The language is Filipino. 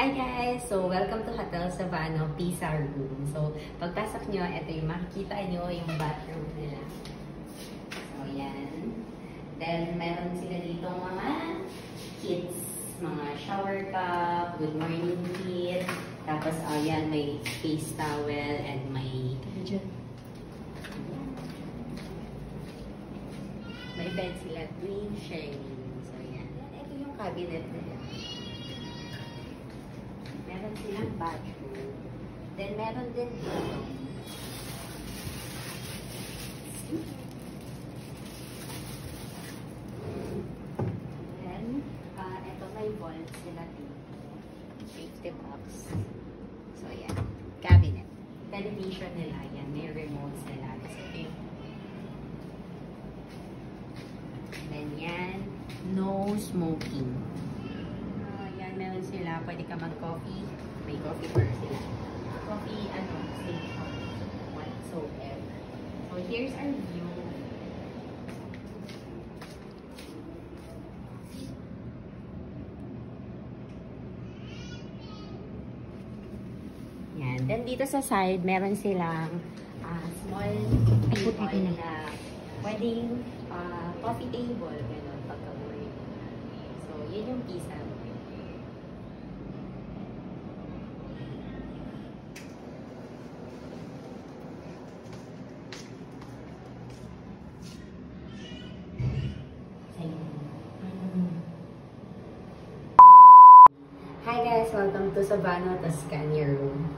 Hi guys! So, welcome to Hotel Savano Pisa Room. So, pagpasok nyo, ito yung makikita nyo yung bathroom nila. So, yan. Then, meron sila dito mga kits. Mga shower cup, good morning kit. Tapos, yan, may face towel and may bed sila, twin sharing. So, yan. Ito yung cabinet nila. Meron silang bathroom. Then, meron din dito. Then, ito may vault sila dito. 50 bucks. So, yan. Cabinet. Television nila. Yan. May remote sila. Then, yan. No smoking. Meron sila, pwede ka mag-coffee. May coffee bar sila. Coffee, station. Whatsoever. So, here's our view. Yan. Then, dito sa side, meron silang small table na pwedeng coffee table. Ganon, pagka-work. So, yun yung pisa. Hi guys! Welcome to Savano Tuscany Room.